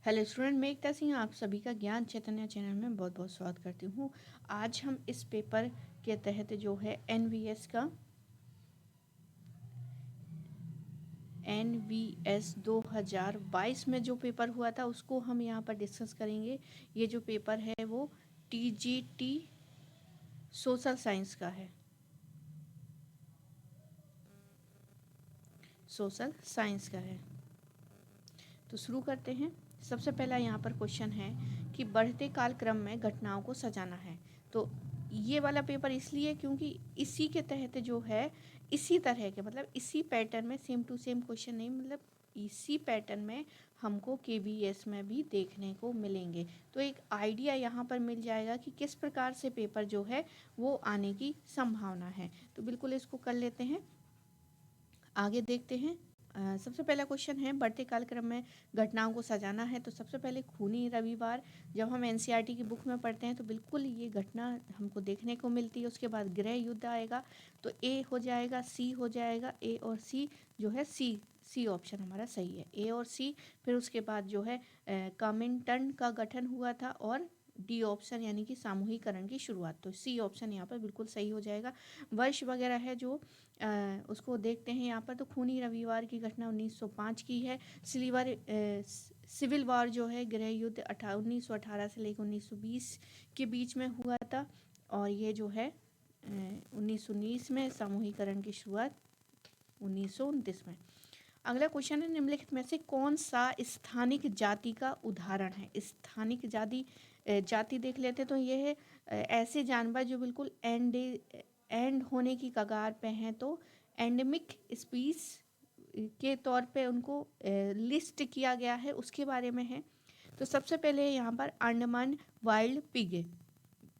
Hello student, मैं एकता सिंह आप सभी का ज्ञान चैतन्य चैनल में बहुत बहुत स्वागत करती हूँ। आज हम इस पेपर के तहत जो है एनवीएस 2022 में जो पेपर हुआ था उसको हम यहाँ पर डिस्कस करेंगे। ये जो पेपर है वो टीजीटी सोशल साइंस का है, सोशल साइंस का है। तो शुरू करते हैं। सबसे पहला यहाँ पर क्वेश्चन है कि बढ़ते कालक्रम में घटनाओं को सजाना है। तो ये वाला पेपर इसलिए क्योंकि इसी के तहत जो है इसी तरह के मतलब इसी पैटर्न में सेम टू सेम क्वेश्चन नहीं, मतलब इसी पैटर्न में हमको केवीएस में भी देखने को मिलेंगे। तो एक आइडिया यहाँ पर मिल जाएगा कि किस प्रकार से पेपर जो है वो आने की संभावना है। तो बिल्कुल इसको कर लेते हैं, आगे देखते हैं। सबसे पहला क्वेश्चन है बढ़ते कालक्रम में घटनाओं को सजाना है। तो सबसे पहले खूनी रविवार जब हम एनसीईआरटी की बुक में पढ़ते हैं तो बिल्कुल ये घटना हमको देखने को मिलती है। उसके बाद गृह युद्ध आएगा तो ए हो जाएगा, सी हो जाएगा, ए और सी जो है सी ऑप्शन हमारा सही है, ए और सी। फिर उसके बाद जो है कॉमिंटन का गठन हुआ था और डी ऑप्शन यानी कि सामूहिकरण की शुरुआत। तो सी ऑप्शन यहाँ पर बिल्कुल सही हो जाएगा। वर्ष वगैरह है जो उसको देखते हैं यहाँ पर। तो खूनी रविवार की घटना 1905 की है। सिविल वार जो है गृह युद्ध 1918 से लेकर 1920 के बीच में हुआ था और ये जो है 1919 में, सामूहिकरण की शुरुआत 1929 में। अगला क्वेश्चन है निम्नलिखित में से कौन सा स्थानिक जाति का उदाहरण है। स्थानिक जाति देख लेते तो ये है ऐसे जानवर जो बिल्कुल एंड होने की कगार पे हैं, तो एंडेमिक स्पीस के तौर पे उनको लिस्ट किया गया है, उसके बारे में है। तो सबसे पहले यहाँ पर अंडमान वाइल्ड पिग।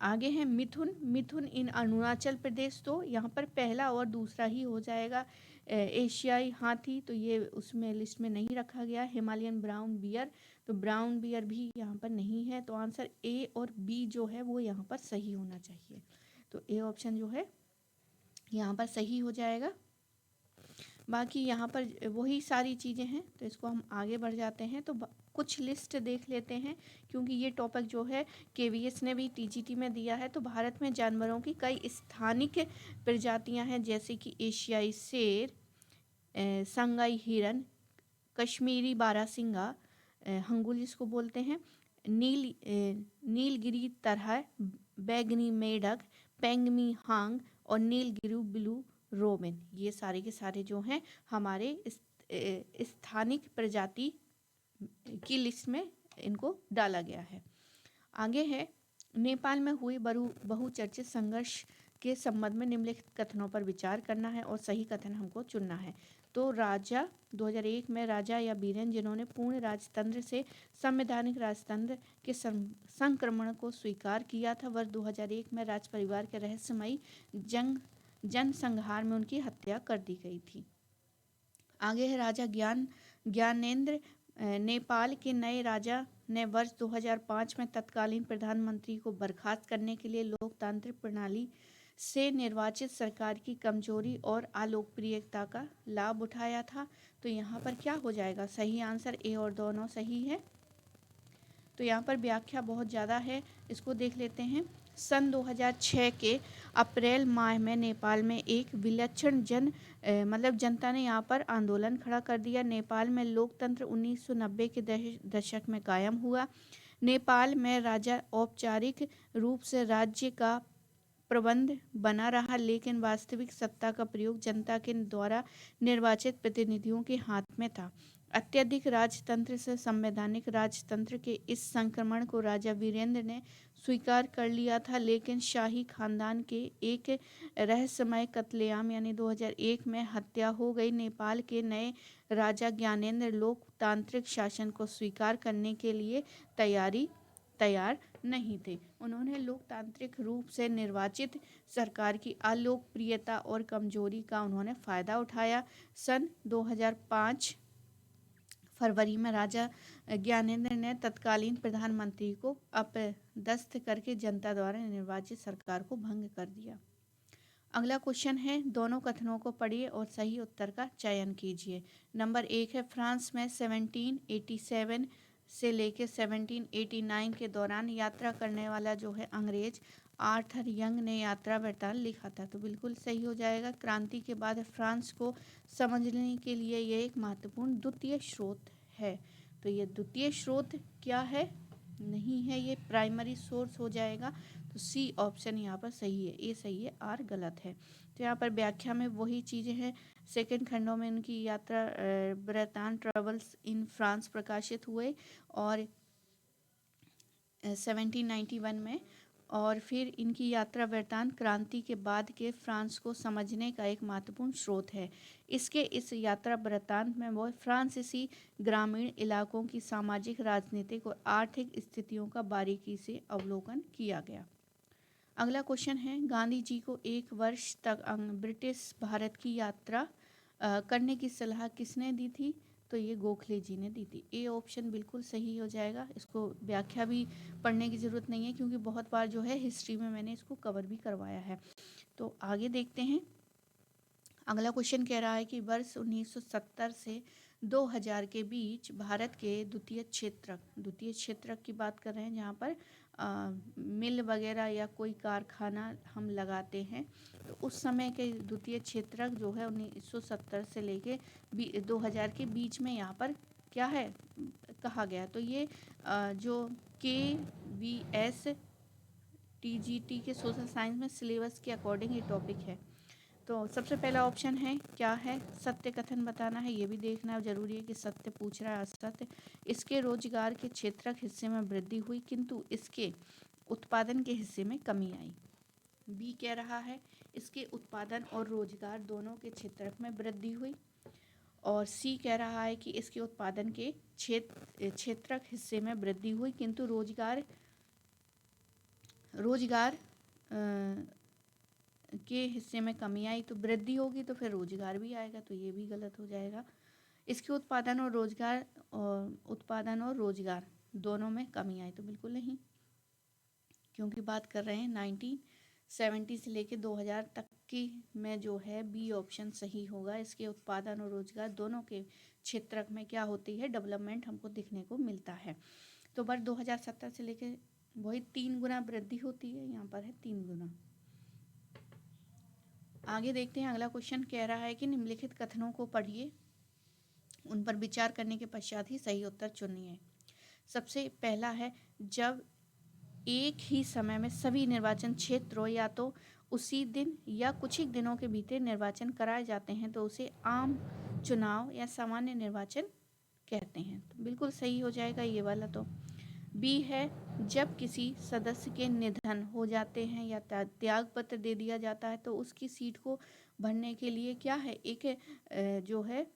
आगे है मिथुन इन अरुणाचल प्रदेश। तो यहाँ पर पहला और दूसरा ही हो जाएगा। एशियाई हाथी तो ये उसमें लिस्ट में नहीं रखा गया। हिमालयन ब्राउन बियर, तो ब्राउन बियर भी यहाँ पर नहीं है। तो आंसर ए और बी जो है वो यहाँ पर सही होना चाहिए। तो ए ऑप्शन जो है यहाँ पर सही हो जाएगा। बाकी यहाँ पर वही सारी चीज़ें हैं, तो इसको हम आगे बढ़ जाते हैं। तो कुछ लिस्ट देख लेते हैं क्योंकि ये टॉपिक जो है केवीएस ने भी टीजीटी में दिया है। तो भारत में जानवरों की कई स्थानिक प्रजातियां हैं जैसे कि एशियाई शेर, संगाई हिरन, कश्मीरी बारासिंगा, हंगुल जिसको बोलते हैं, नीलगिरी तरह, बैगनी मेढक, पेंगमी हांग और नीलगिरी ब्लू रोबिन। ये सारे के सारे जो हैं हमारे स्थानिक प्रजाति की लिस्ट में इनको डाला गया है। आगे है नेपाल में हुए बहुचर्चित संघर्ष के संबंध में निम्नलिखित कथनों पर विचार करना है और सही कथन हमको चुनना है। तो राजा 2001 में राजा या वीरेन जिन्होंने पूर्ण राजतंत्र से संवैधानिक राजतंत्र के संक्रमण को स्वीकार किया था, वर्ष 2001 में राज परिवार के रहस्यमयी जनसंहार में उनकी हत्या कर दी गई थी। आगे है राजा ज्ञानेंद्र। नेपाल के नए राजा ने वर्ष 2005 में तत्कालीन प्रधानमंत्री को बर्खास्त करने के लिए लोकतांत्रिक प्रणाली से निर्वाचित सरकार की कमजोरी और अलोकप्रियता का लाभ उठाया था। तो यहाँ पर क्या हो जाएगा सही आंसर, ए और दोनों सही है। तो यहाँ पर व्याख्या बहुत ज़्यादा है, इसको देख लेते हैं। सन 2006 के अप्रैल माह में नेपाल में एक विलक्षण जनता ने यहाँ पर आंदोलन खड़ा कर दिया। नेपाल में लोकतंत्र 1990 के दशक में कायम हुआ। नेपाल में राजा औपचारिक रूप से राज्य का प्रबंध बना रहा, लेकिन वास्तविक सत्ता का प्रयोग जनता के द्वारा निर्वाचित प्रतिनिधियों के हाथ में था। अत्यधिक राजतंत्र से संवैधानिक राजतंत्र के इस संक्रमण को राजा वीरेंद्र ने स्वीकार कर लिया था, लेकिन शाही खानदान के एक रहस्यमय कत्लेआम यानी 2001 में हत्या हो गई। नेपाल के नए राजा ज्ञानेंद्र लोकतांत्रिक शासन को स्वीकार करने के लिए तैयार नहीं थे। उन्होंने लोकतांत्रिक रूप से निर्वाचित सरकार की अलोकप्रियता और कमजोरी का उन्होंने फायदा उठाया। सन 2005 फरवरी में राजा ज्ञानेंद्र ने तत्कालीन प्रधानमंत्री को अपदस्थ करके जनता द्वारा निर्वाचित सरकार को भंग कर दिया। अगला क्वेश्चन है दोनों कथनों को पढ़िए और सही उत्तर का चयन कीजिए। नंबर 1 है फ्रांस में 1787 से लेके 1789 के दौरान यात्रा करने वाला जो है अंग्रेज आर्थर यंग ने यात्रा वृत्तांत लिखा था। तो बिल्कुल सही हो जाएगा। क्रांति के बाद फ्रांस को समझने के लिए यह एक महत्वपूर्ण द्वितीय स्रोत है। तो ये द्वितीय स्रोत क्या है? नहीं है, ये प्राइमरी सोर्स हो जाएगा। तो सी ऑप्शन यहाँ पर सही है, ए सही है, आर गलत है। तो यहाँ पर व्याख्या में वही चीज़ें हैं। सेकंड खंडों में उनकी यात्रा वृत्तांत ट्रेवल्स इन फ्रांस प्रकाशित हुए और 1791 में, और फिर इनकी यात्रा वृत्तांत क्रांति के बाद के फ्रांस को समझने का एक महत्वपूर्ण स्रोत है। इस यात्रा वृत्तांत में वो फ्रांसीसी ग्रामीण इलाकों की सामाजिक, राजनीतिक और आर्थिक स्थितियों का बारीकी से अवलोकन किया गया। अगला क्वेश्चन है, गांधी जी को 1 वर्ष तक ब्रिटिश भारत की यात्रा करने की सलाह किसने दी थी? तो ये गोखले जी ने दी थी। ए ऑप्शन बिल्कुल सही हो जाएगा। इसको व्याख्या भी पढ़ने की ज़रूरत नहीं है क्योंकि बहुत बार जो है हिस्ट्री में मैंने इसको कवर भी करवाया है। तो आगे देखते हैं। अगला क्वेश्चन कह रहा है कि वर्ष 1970 से 2000 के बीच भारत के द्वितीय क्षेत्रक की बात कर रहे हैं, जहाँ पर मिल वगैरह या कोई कारखाना हम लगाते हैं। तो उस समय के द्वितीय क्षेत्रक जो है 1970 से लेके 2000 के बीच में यहाँ पर क्या है कहा गया। तो ये जो KVS TGT के सोशल साइंस में सिलेबस के अकॉर्डिंग ये टॉपिक है। तो सबसे पहला ऑप्शन है क्या है? सत्य कथन बताना है। ये भी देखना जरूरी है कि सत्य पूछ रहा है असत्य। इसके रोजगार के क्षेत्रक हिस्से में वृद्धि हुई किंतु इसके उत्पादन के हिस्से में कमी आई। बी कह रहा है इसके उत्पादन और रोजगार दोनों के क्षेत्रक में वृद्धि हुई। और सी कह रहा है कि इसके उत्पादन के क्षेत्रक हिस्से में वृद्धि हुई किंतु रोजगार के हिस्से में कमी आई। तो वृद्धि होगी तो फिर रोजगार भी आएगा, तो ये भी गलत हो जाएगा। इसके उत्पादन और रोजगार दोनों में कमी आई, तो बिल्कुल नहीं, क्योंकि बात कर रहे हैं 1970 से लेके 2000 तक की में जो है बी ऑप्शन सही होगा। इसके उत्पादन और रोजगार दोनों के क्षेत्रक में क्या होती है? डेवलपमेंट हमको दिखने को मिलता है। तो वर्ष 2070 से लेके वही 3 गुना वृद्धि होती है, यहाँ पर है 3 गुना। आगे देखते हैं। अगला क्वेश्चन कह रहा है कि निम्नलिखित कथनों को पढ़िए, उन पर विचार करने के पश्चात ही सही उत्तर चुनिए। सबसे पहला है, जब एक ही समय में सभी निर्वाचन क्षेत्रों या तो उसी दिन या कुछ ही दिनों के भीतर निर्वाचन कराए जाते हैं तो उसे आम चुनाव या सामान्य निर्वाचन कहते हैं। तो बिल्कुल सही हो जाएगा ये वाला। तो बी है, जब किसी सदस्य के निधन हो जाते हैं या त्याग पत्र दे दिया जाता है तो उसकी सीट को भरने के लिए क्या है? एक जो है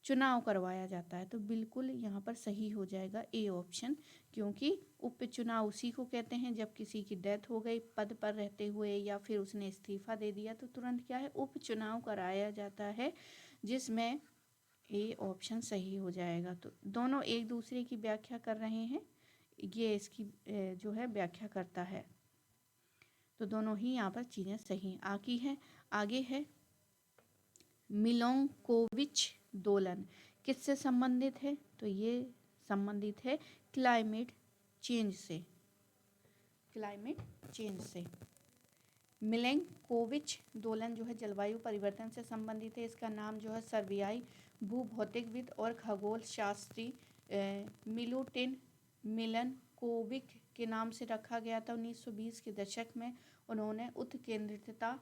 चुनाव करवाया जाता है। तो बिल्कुल यहाँ पर सही हो जाएगा ए ऑप्शन, क्योंकि उपचुनाव उसी को कहते हैं जब किसी की डेथ हो गई पद पर रहते हुए या फिर उसने इस्तीफा दे दिया तो तुरंत क्या है? उपचुनाव कराया जाता है, जिसमें ए ऑप्शन सही हो जाएगा। तो दोनों एक दूसरे की व्याख्या कर रहे हैं, ये इसकी जो है व्याख्या करता है। तो दोनों ही यहाँ पर चीज़ें सही आगे है मिलोंकोविच दोलन किससे संबंधित है? तो ये संबंधित है क्लाइमेट चेंज से। मिलेंकोविच दोलन जो है जलवायु परिवर्तन से संबंधित है। इसका नाम जो है सर्बियाई भूभौतिकविद और खगोल शास्त्री मिलुटिन मिलनकोविक के नाम से रखा गया था। 1920 के दशक में उन्होंने उत्केंद्रितता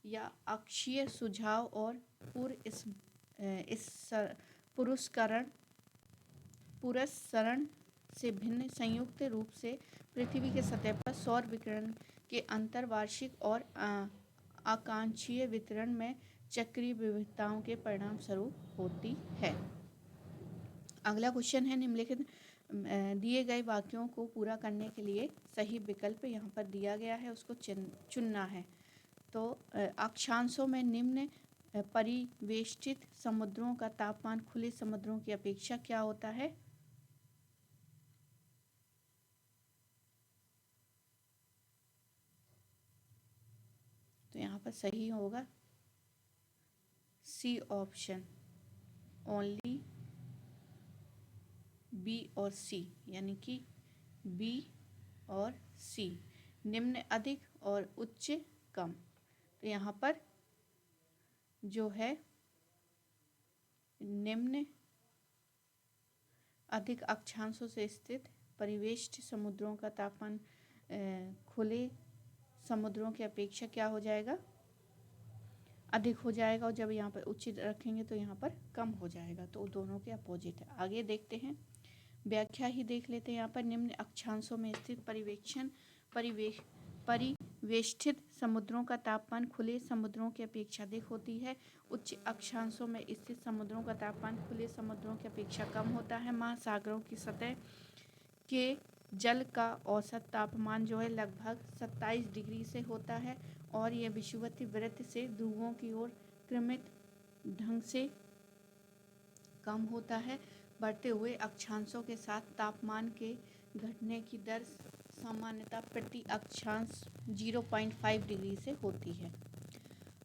या अक्षीय सुझाव और पुरस्करण से भिन्न संयुक्त रूप से पृथ्वी के सतह पर सौर विकिरण के अंतर्वार्षिक और आकांक्षीय वितरण में चक्रीय विविधताओं के परिणाम स्वरूप होती है। अगला क्वेश्चन है, निम्नलिखित दिए गए वाक्यों को पूरा करने के लिए सही विकल्प यहाँ पर दिया गया है, उसको चुनना है। तो अक्षांशों में निम्न परिवेष्टित समुद्रों का तापमान खुले समुद्रों की अपेक्षा क्या होता है? तो यहाँ पर सही होगा सी ऑप्शन, ओनली बी और सी, यानी कि बी और सी, निम्न अधिक और उच्च कम। तो यहाँ पर जो है निम्न अधिक अक्षांशों से स्थित परिवेष्ट समुद्रों का तापमान खुले समुद्रों की अपेक्षा क्या हो जाएगा, अधिक हो जाएगा, और जब यहाँ पर उच्च रखेंगे तो यहाँ पर कम हो जाएगा। तो दोनों के अपोजिट है। आगे देखते हैं, व्याख्या ही देख लेते हैं। यहाँ पर निम्न अक्षांशों में स्थित परिवेष्टित समुद्रों का तापमान खुले समुद्रों की अपेक्षा अधिक होती है। उच्च अक्षांशों में स्थित समुद्रों का तापमान खुले समुद्रों की अपेक्षा कम होता है। महासागरों की सतह के जल का औसत तापमान जो है लगभग 27 डिग्री से होता है, और यह विषुवतीय वृत्त से ध्रुवों की ओर क्रमित ढंग से कम होता है। बढ़ते हुए अक्षांशों के साथ तापमान के घटने की दर सामान्यतः प्रति अक्षांश 0.5 डिग्री से होती है।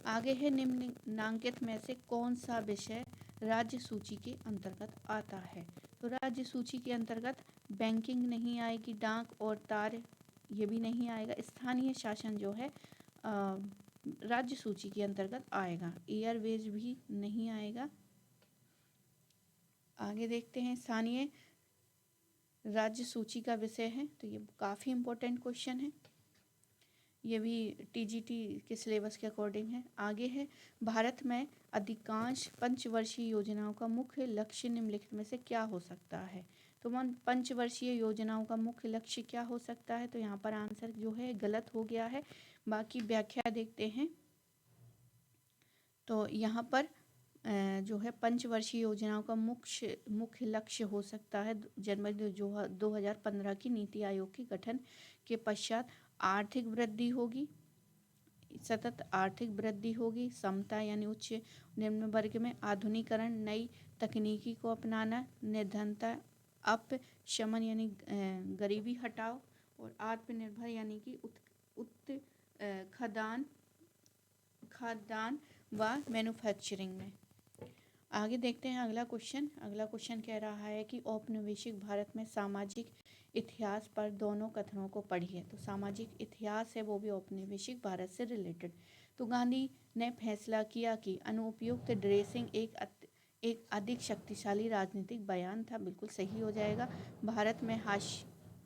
आगे है, निम्नांकित में से कौन सा विषय राज्य सूची के अंतर्गत आता है। तो राज्य सूची के अंतर्गत बैंकिंग नहीं आएगी, डाक और तार ये भी नहीं आएगा। स्थानीय शासन जो है राज्य सूची के अंतर्गत आएगा। एयरवेज भी नहीं आएगा। आगे देखते हैं, स्थानीय राज्य सूची का विषय है, तो ये काफ़ी इम्पोर्टेंट क्वेश्चन है, ये भी टीजीटी के सिलेबस के अकॉर्डिंग है। आगे है, भारत में अधिकांश पंचवर्षीय योजनाओं का मुख्य लक्ष्य निम्नलिखित में से क्या हो सकता है। तो पंचवर्षीय योजनाओं का मुख्य लक्ष्य क्या हो सकता है, तो यहाँ पर आंसर जो है गलत हो गया है। बाकी व्याख्या देखते हैं। तो यहाँ पर जो है पंचवर्षीय योजनाओं का मुख्य लक्ष्य हो सकता है जनवरी 2015 की नीति आयोग के गठन के पश्चात आर्थिक वृद्धि होगी, सतत आर्थिक वृद्धि होगी, समता यानी उच्च निम्न वर्ग में आधुनिकीकरण, नई तकनीकी को अपनाना, निर्धनता अपशमन यानी गरीबी हटाओ, और आत्मनिर्भर यानी कि खाद्यान्न व मैन्युफैक्चरिंग में। आगे देखते हैं अगला क्वेश्चन कह रहा है कि औपनिवेशिक भारत में सामाजिक इतिहास पर दोनों कथनों को पढ़िए। तो सामाजिक इतिहास है वो भी औपनिवेशिक भारत से रिलेटेड। तो गांधी ने फैसला किया कि अनुपयुक्त ड्रेसिंग एक अधिक शक्तिशाली राजनीतिक बयान था, बिल्कुल सही हो जाएगा। भारत में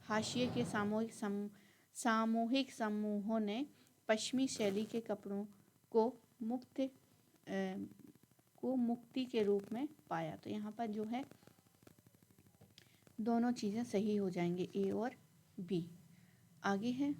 हाशिए के सामूहिक समूहों ने पश्चिमी शैली के कपड़ों को मुक्ति के रूप में पाया। तो यहाँ पर जो है दोनों चीज़ें सही हो जाएंगी, ए और बी। आगे है,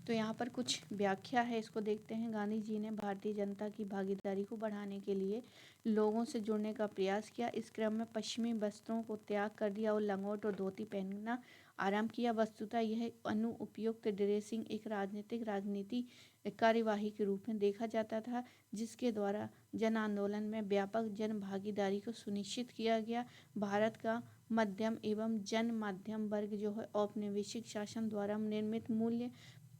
तो यहाँ पर कुछ व्याख्या है, इसको देखते हैं। गांधी जी ने भारतीय जनता की भागीदारी को बढ़ाने के लिए लोगों से जुड़ने का प्रयास किया। इस क्रम में पश्चिमी वस्त्रों को त्याग कर दिया और लंगोट और धोती पहनना आरंभ किया। वस्तुतः यह अनुपयुक्त ड्रेसिंग एक राजनीति कार्यवाही के रूप में देखा जाता था, जिसके द्वारा जन आंदोलन में व्यापक जन भागीदारी को सुनिश्चित किया गया। भारत का मध्यम एवं जन माध्यम वर्ग जो है औपनिवेशिक शासन द्वारा निर्मित मूल्य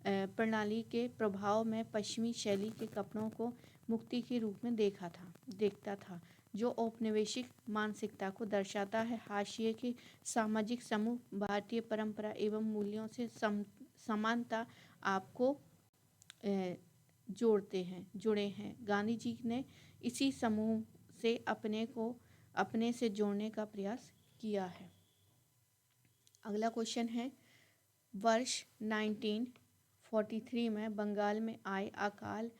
प्रणाली के प्रभाव में पश्चिमी शैली के कपड़ों को मुक्ति के रूप में देखता था, जो औपनिवेशिक मानसिकता को दर्शाता है। हाशिए के सामाजिक समूह भारतीय परंपरा एवं मूल्यों से समानता आपको जुड़े हैं। गांधी जी ने इसी समूह से अपने से जोड़ने का प्रयास किया है। अगला क्वेश्चन है, वर्ष 1943 में बंगाल में आए अकाल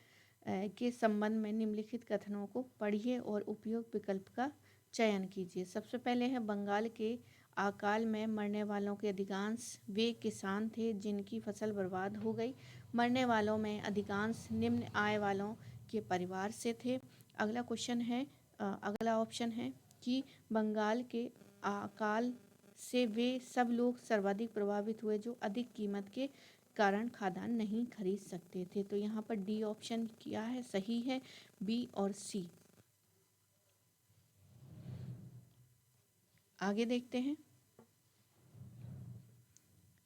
के संबंध में निम्नलिखित कथनों को पढ़िए और उपयुक्त विकल्प का चयन कीजिए। सबसे पहले है, बंगाल के अकाल में मरने वालों के अधिकांश वे किसान थे जिनकी फसल बर्बाद हो गई। मरने वालों में अधिकांश निम्न आय वालों के परिवार से थे। अगला ऑप्शन है कि बंगाल के अकाल से वे सब लोग सर्वाधिक प्रभावित हुए जो अधिक कीमत के कारण खाद्यान्न नहीं खरीद सकते थे। तो यहाँ पर डी ऑप्शन क्या है, सही है, बी और सी। आगे देखते हैं,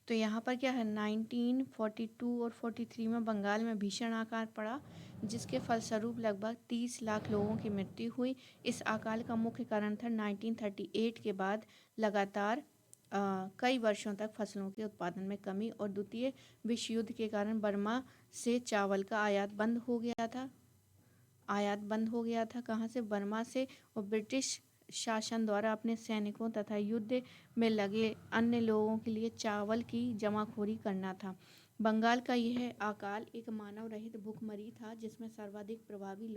तो यहाँ पर क्या है, 1942 और 43 में बंगाल में भीषण अकाल पड़ा, जिसके फलस्वरूप लगभग 30 लाख लोगों की मृत्यु हुई। इस अकाल का मुख्य कारण था 1938 के बाद लगातार कई वर्षों तक फसलों के उत्पादन में कमी और द्वितीय विश्व युद्ध के कारण बर्मा से चावल का आयात बंद हो गया था। कहाँ से? बर्मा से। और ब्रिटिश शासन द्वारा अपने सैनिकों तथा युद्ध में लगे अन्य लोगों के लिए चावल की जमाखोरी करना था। बंगाल का यह अकाल एक मानव रहित भूखमरी था जिसमें सर्वाधिक प्रभावी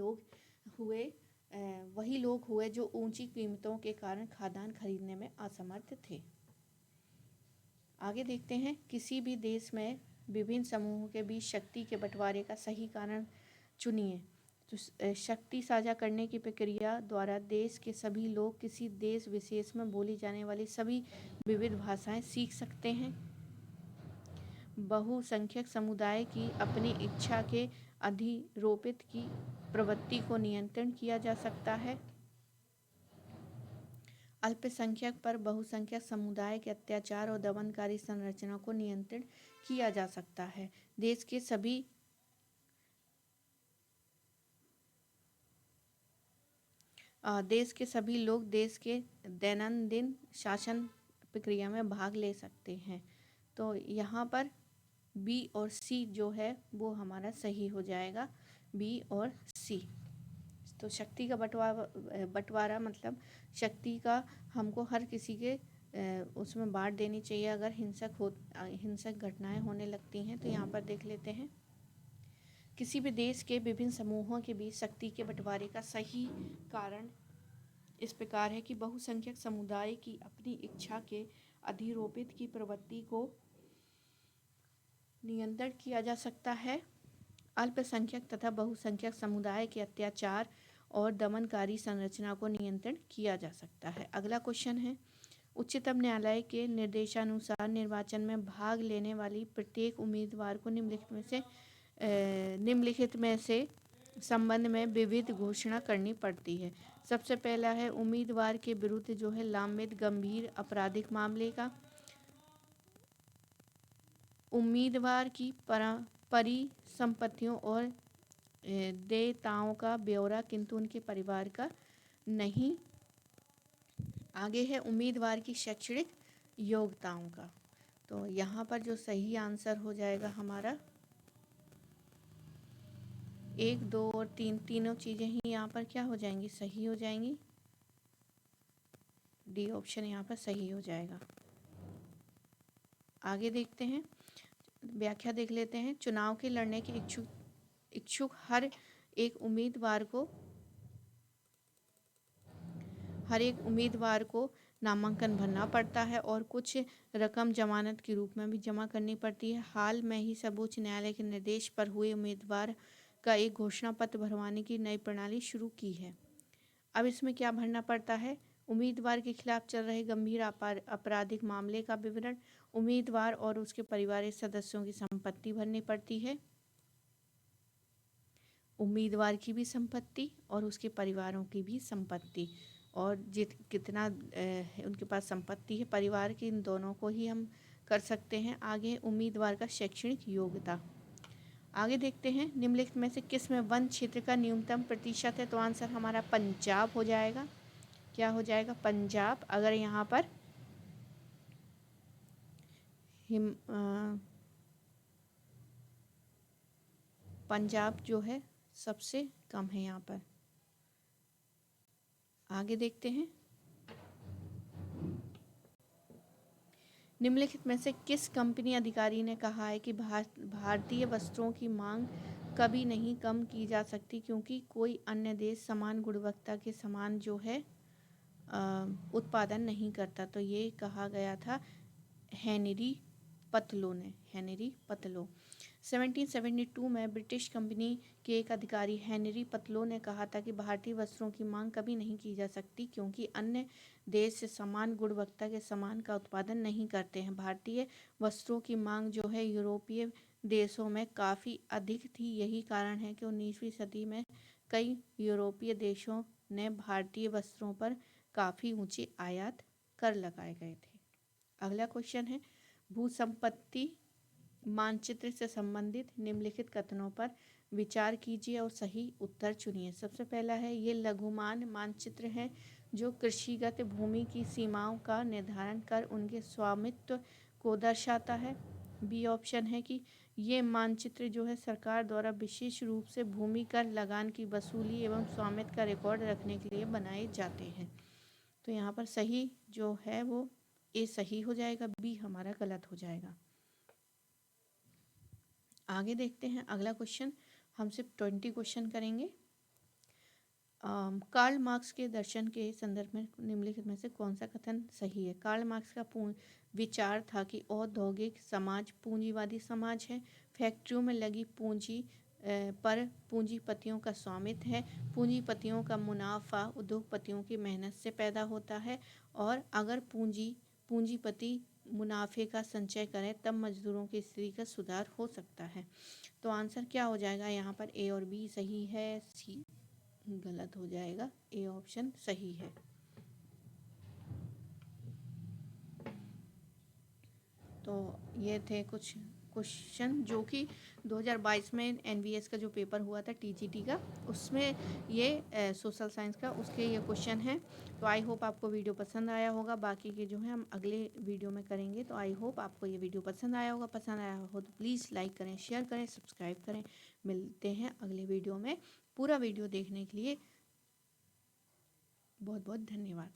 वही लोग हुए जो ऊंची कीमतों के कारण खाद्यान्न खरीदने में असमर्थ थे। आगे देखते हैं, किसी भी देश में विभिन्न समूहों के बीच शक्ति के बंटवारे का सही कारण चुनिए। तो शक्ति साझा करने की प्रक्रिया द्वारा देश के सभी लोग किसी देश विशेष में बोली जाने वाली सभी विविध भाषाएं सीख सकते हैं। बहुसंख्यक समुदाय की अपनी इच्छा के अधिरोपित की प्रवृत्ति को नियंत्रण किया जा सकता है। अल्पसंख्यक पर बहुसंख्यक समुदाय के अत्याचार और दमनकारी संरचना को नियंत्रण किया जा सकता है। देश के सभी लोग देश के दैनंदिन शासन प्रक्रिया में भाग ले सकते हैं। तो यहाँ पर बी और सी जो है वो हमारा सही हो जाएगा, बी और सी। तो शक्ति का बंटवारा मतलब शक्ति का हमको हर किसी के उसमें बांट देनी चाहिए अगर हिंसक घटनाएं होने लगती हैं। तो यहाँ पर देख लेते हैं, किसी भी देश के विभिन्न समूहों के बीच शक्ति के बंटवारे का सही कारण इस प्रकार है कि बहुसंख्यक समुदाय की अपनी इच्छा के अधिरोपित की प्रवृत्ति को नियंत्रण किया जा सकता है। अल्पसंख्यक तथा बहुसंख्यक समुदाय के अत्याचार और दमनकारी संरचना को नियंत्रण किया जा सकता है। अगला क्वेश्चन है, उच्चतम न्यायालय के निर्देशानुसार निर्वाचन में भाग लेने वाली प्रत्येक उम्मीदवार को निम्नलिखित में से संबंध में विविध घोषणा करनी पड़ती है। सबसे पहला है उम्मीदवार के विरुद्ध जो है लंबित गंभीर आपराधिक मामले का, उम्मीदवार की परिसंपत्तियों और देयताओं का ब्यौरा किंतु उनके परिवार का नहीं। आगे है उम्मीदवार की शैक्षणिक योग्यताओं का। तो यहाँ पर जो सही आंसर हो जाएगा हमारा 1, 2 और 3 तीनों चीज़ें ही यहाँ पर क्या हो जाएंगी? सही हो जाएंगी। डी ऑप्शन यहाँ पर सही हो जाएगा। आगे देखते हैं, व्याख्या देख लेते हैं। चुनाव के लड़ने के इच्छुक हर एक उम्मीदवार को नामांकन भरना पड़ता है और कुछ रकम जमानत के रूप में भी जमा करनी पड़ती है। हाल में ही सर्वोच्च न्यायालय के निर्देश पर हुए उम्मीदवार का एक घोषणा पत्र भरवाने की नई प्रणाली शुरू की है। अब इसमें क्या भरना पड़ता है? उम्मीदवार के खिलाफ चल रहे गंभीर आपराधिक मामले का विवरण, उम्मीदवार और उसके परिवार सदस्यों की संपत्ति भरनी पड़ती है, उम्मीदवार की भी संपत्ति और उसके परिवारों की भी संपत्ति, और कितना उनके पास संपत्ति है परिवार की, इन दोनों को ही हम कर सकते हैं। आगे उम्मीदवार का शैक्षणिक योग्यता। आगे देखते हैं, निम्नलिखित में से किस में वन क्षेत्र का न्यूनतम प्रतिशत है? तो आंसर हमारा पंजाब हो जाएगा। क्या हो जाएगा? पंजाब। अगर यहाँ पर पंजाब जो है सबसे कम है यहाँ पर। आगे देखते हैं, निम्नलिखित में से किस कंपनी अधिकारी ने कहा है कि भारतीय वस्त्रों की मांग कभी नहीं कम की जा सकती क्योंकि कोई अन्य देश समान गुणवत्ता के सामान जो है उत्पादन नहीं करता? तो ये कहा गया था हेनरी पतलो ने। 1772 में ब्रिटिश कंपनी के एक अधिकारी हेनरी पतलो ने कहा था कि भारतीय वस्त्रों की मांग कभी नहीं की जा सकती क्योंकि अन्य देश समान गुणवत्ता के सामान का उत्पादन नहीं करते हैं। भारतीय वस्त्रों की मांग जो है यूरोपीय देशों में काफ़ी अधिक थी। यही कारण है कि 19वीं सदी में कई यूरोपीय देशों ने भारतीय वस्त्रों पर काफ़ी ऊंचे आयात कर लगाए गए थे। अगला क्वेश्चन है, भूसंपत्ति मानचित्र से संबंधित निम्नलिखित कथनों पर विचार कीजिए और सही उत्तर चुनिए। सबसे पहला है ये लघुमान मानचित्र है जो कृषिगत भूमि की सीमाओं का निर्धारण कर उनके स्वामित्व को दर्शाता है। बी ऑप्शन है कि ये मानचित्र जो है सरकार द्वारा विशेष रूप से भूमि कर लगान की वसूली एवं स्वामित्व का रिकॉर्ड रखने के लिए बनाए जाते हैं। तो यहाँ पर सही जो है वो ए सही हो जाएगा, बी हमारा गलत हो जाएगा। आगे देखते हैं अगला क्वेश्चन। हम सिर्फ 20 क्वेश्चन करेंगे। कार्ल मार्क्स के दर्शन के संदर्भ में निम्नलिखित में से कौन सा कथन सही है। कार्ल मार्क्स का विचार था कि औद्योगिक समाज पूंजीवादी समाज है। फैक्ट्रियों में लगी पूंजी पर पूंजीपतियों का स्वामित्व है। पूंजीपतियों का मुनाफा उद्योगपतियों की मेहनत से पैदा होता है और अगर पूंजीपति मुनाफे का संचय करें तब मजदूरों की स्थिति का सुधार हो सकता है। तो आंसर क्या हो जाएगा यहाँ पर, ए और बी सही है, सी गलत हो जाएगा, ए ऑप्शन सही है। तो ये थे कुछ क्वेश्चन जो कि 2022 में एनवीएस का जो पेपर हुआ था टीजीटी का, उसमें ये सोशल साइंस का उसके ये क्वेश्चन हैं। तो आई होप आपको वीडियो पसंद आया होगा। बाकी के जो है हम अगले वीडियो में करेंगे। तो आई होप आपको ये वीडियो पसंद आया होगा। पसंद आया हो तो प्लीज़ लाइक करें, शेयर करें, सब्सक्राइब करें। मिलते हैं अगले वीडियो में। पूरा वीडियो देखने के लिए बहुत बहुत धन्यवाद।